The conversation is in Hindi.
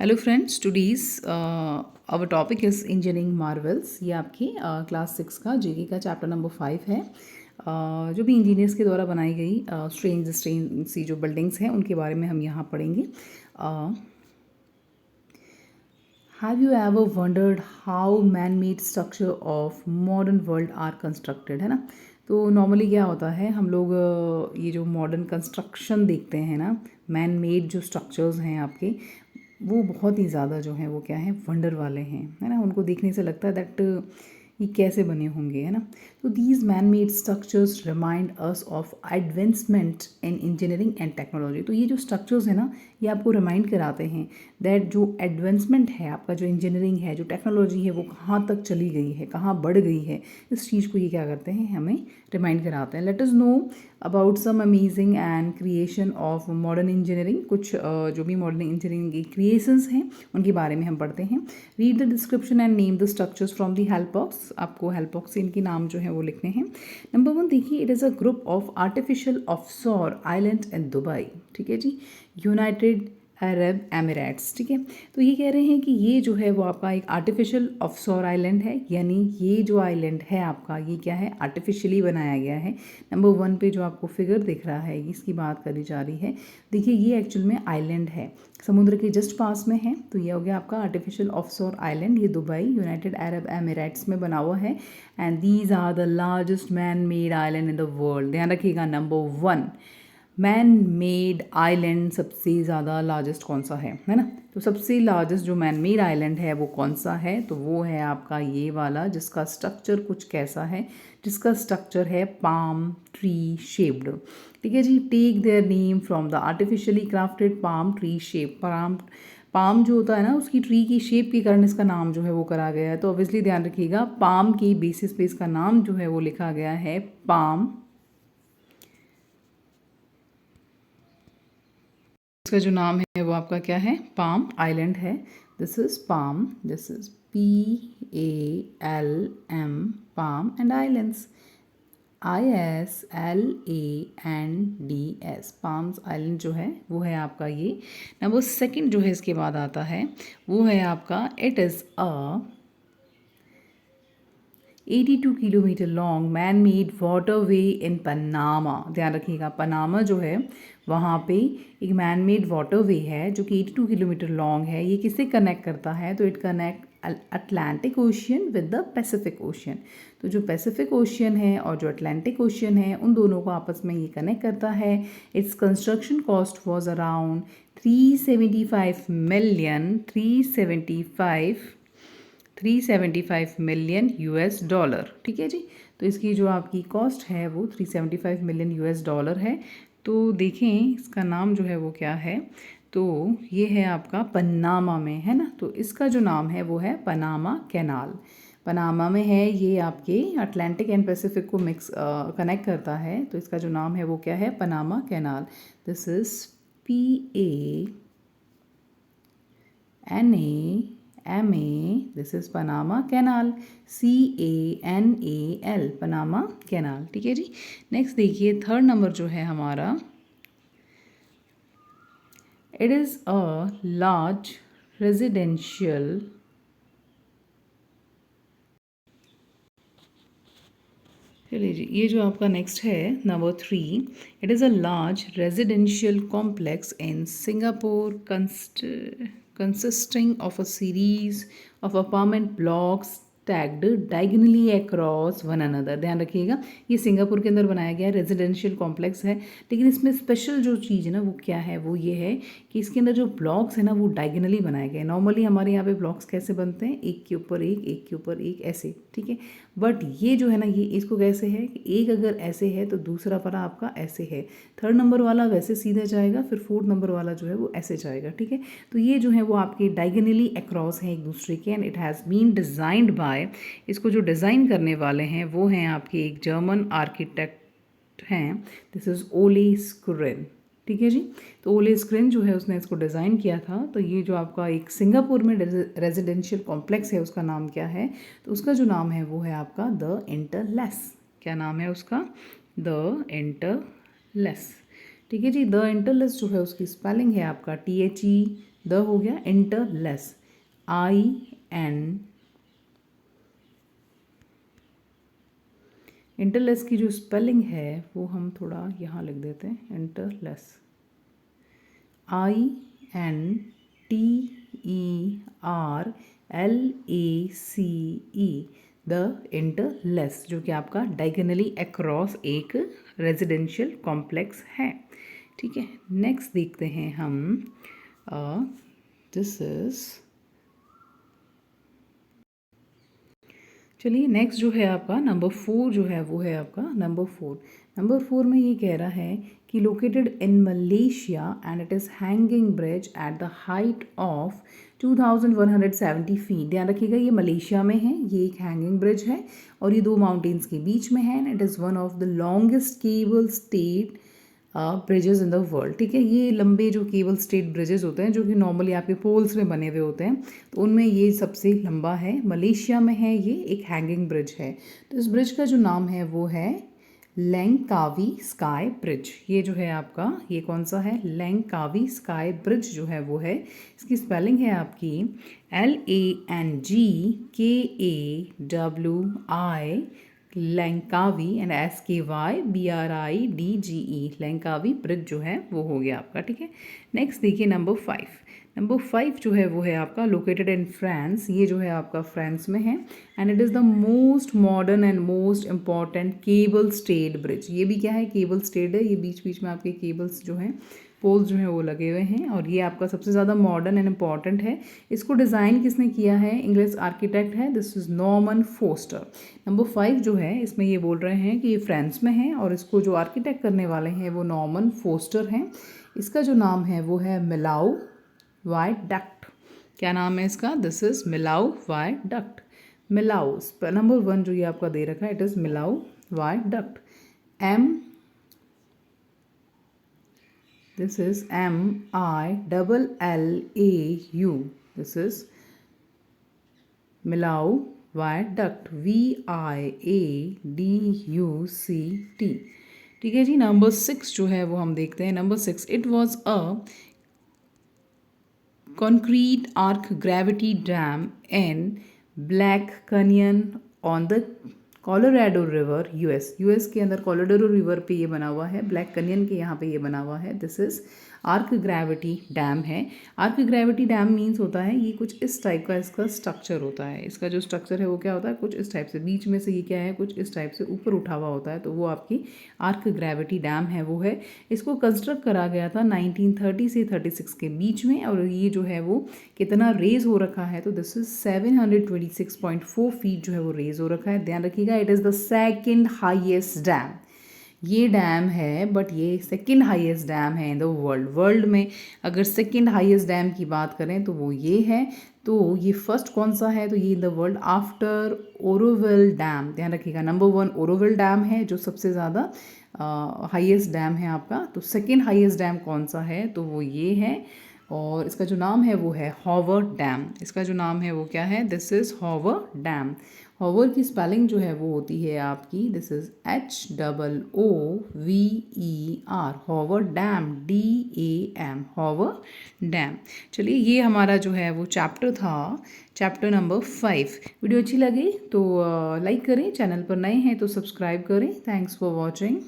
Hello friends, today's our topic is engineering marvels. ये आपकी क्लास 6 का जीके का चैप्टर नंबर 5 है। जो भी इंजीनियर्स के द्वारा बनाई गई स्ट्रेंज सी जो बिल्डिंग्स हैं उनके बारे में हम यहाँ पढ़ेंगे। Have you ever wondered how man made structure of modern world are constructed, है ना। तो नॉर्मली क्या होता है, हम लोग ये जो मॉडर्न कंस्ट्रक्शन देखते हैं ना, मैन मेड जो स्ट्रक्चर्स हैं आपके, वो बहुत ही ज़्यादा जो हैं वो क्या है, वंडर वाले हैं, है ना। उनको देखने से लगता है दैट ये कैसे बने होंगे, है ना। तो these man made structures remind us of advancement in engineering and technology. तो ये जो स्ट्रक्चर्स है ना, ये आपको रिमाइंड कराते हैं दैट जो एडवांसमेंट है आपका, जो इंजीनियरिंग है, जो टेक्नोलॉजी है, वो कहाँ तक चली गई है, कहाँ बढ़ गई है। इस चीज़ को ये क्या करते हैं, हमें रिमाइंड कराते हैं। Let us know about some amazing and creation of modern engineering. कुछ जो भी मॉडर्न इंजीनियरिंग की क्रिएशंस हैं उनके बारे में हम पढ़ते हैं। Read the description and name the structures from the help box. आपको हेल्प बॉक्स से इनके नाम जो है वो लिखने हैं। नंबर 1 देखिए, it is a group of artificial offshore island in Dubai. ठीक है जी, यूनाइटेड अरब एमिरेट्स। ठीक है, तो ये कह रहे हैं कि ये जो है वो आपका एक आर्टिफिशियल ऑफशोर आइलैंड है, यानी ये जो आइलैंड है आपका, ये क्या है, आर्टिफिशियली बनाया गया है। नंबर 1 पे जो आपको फिगर दिख रहा है, इसकी बात करी जा रही है। देखिए, ये एक्चुअल में आइलैंड है, समुद्र के जस्ट पास में है। तो ये हो गया आपका आर्टिफिशियल ऑफशोर आइलैंड। ये दुबई यूनाइटेड अरब एमिरेट्स में बना हुआ है। And these are the largest man made island in the world. ध्यान रखिएगा, नंबर 1 मैन मेड आइलैंड सबसे ज़्यादा लार्जेस्ट कौन सा है ना। तो सबसे लार्जेस्ट जो मैन मेड आइलैंड है वो कौन सा है, तो वो है आपका ये वाला, जिसका स्ट्रक्चर कुछ कैसा है, जिसका स्ट्रक्चर है पाम ट्री शेप्ड। ठीक है जी, take their name from the artificially crafted palm tree shape. Palm जो होता है ना, उसकी ट्री की शेप के कारण इसका नाम जो है वो करा गया है। तो ऑब्वियसली ध्यान रखिएगा, पाम की बेसिस पे इसका नाम जो है वो लिखा गया है पाम। इसका जो नाम है वो आपका क्या है, पाम आइलैंड है। This is palm, this is PALM, palm and islands ISLANDS। Palms island जो है वो है आपका ये। नंबर 2 जो है इसके बाद आता है वो है आपका, it is a 82 kilometre long man made waterway in Panama. ध्यान रखिएगा, पनामा जो है वहाँ पे एक मैन मेड वाटरवे है जो कि 82 किलोमीटर लॉन्ग है। ये किससे कनेक्ट करता है, तो it connect Atlantic ocean with the Pacific ocean. तो जो पैसिफिक ओशियन है और जो अटलांटिक ओशियन है, उन दोनों को आपस में ये कनेक्ट करता है। Its construction cost was around 375 million US dollar. ठीक है जी, तो इसकी जो आपकी कॉस्ट है वो 375 मिलियन US डॉलर है। तो देखें इसका नाम जो है वो क्या है, तो ये है आपका पनामा में, है ना। तो इसका जो नाम है वो है पनामा कैनाल। पनामा में है, ये आपके अटलांटिक एंड पैसिफिक को मिक्स कनेक्ट करता है। तो इसका जो नाम है वो क्या है, Panama canal. This is PANAMA, this is Panama canal, CANAL, Panama canal. ठीक है जी, नेक्स्ट देखिए, 3rd नंबर जो है हमारा, it is a large residential, चलिए जी, ये जो आपका नेक्स्ट है number 3, it is a large residential complex in Singapore consisting of a series of apartment blocks tagged diagonally across one another. ध्यान रखिएगा, ये सिंगापुर के अंदर बनाया गया रेजिडेंशियल कॉम्प्लेक्स है। लेकिन इसमें स्पेशल जो चीज़ है ना वो क्या है, वो ये है कि इसके अंदर जो ब्लॉक्स है ना वो डायगनली बनाए गए। नॉर्मली हमारे यहाँ पे ब्लॉक्स कैसे बनते हैं, एक के ऊपर एक, एक के ऊपर एक, ऐसे। ठीक है, बट ये जो है ना, ये इसको कैसे है कि एक अगर ऐसे है तो दूसरा वाला आपका ऐसे है, 3rd नंबर वाला वैसे सीधा जाएगा, फिर 4th नंबर वाला जो है वो ऐसे जाएगा। ठीक है, तो ये जो है वो आपके डायगनली अक्रॉस हैं एक दूसरे के। And it has been designed by, इसको जो डिज़ाइन करने वाले हैं वो हैं आपके एक जर्मन आर्किटेक्ट हैं। दिस इज़ ओले स्क्रेन। ठीक है जी, तो ओले स्क्रेन जो है उसने इसको डिज़ाइन किया था। तो ये जो आपका एक सिंगापुर में रेजिडेंशियल कॉम्प्लेक्स है, उसका नाम क्या है, तो उसका जो नाम है वो है आपका द इंटरलेस। क्या नाम है उसका, द इंटरलेस। ठीक है जी, द इंटरलेस जो है उसकी स्पेलिंग है आपका THE द हो गया इंटरलेस, IN, इंटरलेस की जो स्पेलिंग है वो हम थोड़ा यहाँ लिख देते हैं, इंटरलेस, INTERLACE, द इंटरलेस, जो कि आपका डायगोनली अक्रॉस एक रेजिडेंशियल कॉम्प्लेक्स है। ठीक है, नेक्स्ट देखते हैं हम, दिस इज, चलिए नेक्स्ट जो है आपका नंबर 4 जो है वो है आपका नंबर 4। नंबर 4 में ये कह रहा है कि located in Malaysia and it is hanging bridge at the height of 2170 feet. ध्यान रखिएगा ये मलेशिया में है, ये एक हैंगिंग ब्रिज है और ये 2 माउंटेन्स के बीच में है and it is one of the longest cable stayed bridges in the world. ठीक है, ये लंबे जो केबल स्टेड ब्रिजेस होते हैं जो कि नॉर्मली आपके पोल्स में बने हुए होते हैं, तो उनमें ये सबसे लंबा है, मलेशिया में है, ये एक हैंगिंग ब्रिज है। तो इस ब्रिज का जो नाम है वो है लैंगकावी स्काई ब्रिज। ये जो है आपका, ये कौन सा है, लैंगकावी स्काई ब्रिज जो है वो है। इसकी स्पेलिंग है आपकी LANGKAWI, लैंकावी, एंड SKYBRIDGE, लैंकावी ब्रिज जो है वो हो गया आपका। ठीक है, नेक्स्ट देखिए नंबर 5। नंबर 5 जो है वो है आपका लोकेटेड इन फ्रांस। ये जो है आपका फ्रांस में है and it is the most modern and most important cable stayed bridge. ये भी क्या है, केबल स्टेड है, ये बीच बीच में आपके केबल्स जो हैं, पोल्स जो हैं वो लगे हुए हैं और ये आपका सबसे ज़्यादा मॉडर्न एंड इम्पॉर्टेंट है। इसको डिज़ाइन किसने किया है, इंग्लिश आर्किटेक्ट है, this is Norman Foster. Number 5 जो है इसमें ये बोल रहे हैं कि ये फ्रांस में है और इसको जो आर्किटेक्ट करने वाले हैं वो नॉर्मन फोस्टर हैं। इसका जो नाम है वो है मिलाऊ वायडक्ट। क्या नाम है इसका, this is Millau viaduct. Millau number 1 जो ये आपका दे रखा है, it is Millau viaduct, this is MILLAU, this is Millau viaduct, VIADUCT। ठीक है जी, नंबर 6 जो है वो हम देखते हैं। Number 6, it was a concrete arc gravity dam in Black Canyon on the Colorado river, US के अंदर कोलोराडो रिवर पे ये बना हुआ है, ब्लैक कैनियन के यहाँ पे ये बना हुआ है। This is arc gravity dam है। आर्क ग्रेविटी डैम मीन्स होता है ये कुछ इस टाइप का इसका स्ट्रक्चर होता है। इसका जो स्ट्रक्चर है वो क्या होता है, कुछ इस टाइप से, बीच में से ये क्या है, कुछ इस टाइप से ऊपर उठा हुआ होता है, तो वो आपकी आर्क ग्रेविटी डैम है वो है। इसको कंस्ट्रक्ट करा गया था 1930 से 36 के बीच में और ये जो है वो कितना रेज हो रखा है, तो दिस इज 726.4 फीट जो है वो रेज हो रखा है। ध्यान रखिएगा, it is the second highest dam. ये डैम है बट ये सेकेंड हाईएस्ट डैम है इन द वर्ल्ड में अगर सेकेंड हाईएस्ट डैम की बात करें तो वो ये है। तो ये फर्स्ट कौन सा है, तो ये इन the world after Auroville dam. ध्यान रखिएगा, नंबर 1 ओरोविल डैम है जो सबसे ज़्यादा हाईएस्ट डैम है आपका। तो सेकेंड हाईएस्ट डैम कौन सा है, तो वो ये है और इसका जो नाम है वो है हॉवर डैम। इसका जो नाम है वो क्या है, this is hover dam. Hover की स्पेलिंग जो है वो होती है आपकी, this is HOOVER, hover dam, DAM, hover dam. चलिए ये हमारा जो है वो चैप्टर था, चैप्टर नंबर 5। वीडियो अच्छी लगी तो लाइक करें, चैनल पर नए हैं तो सब्सक्राइब करें। Thanks for watching.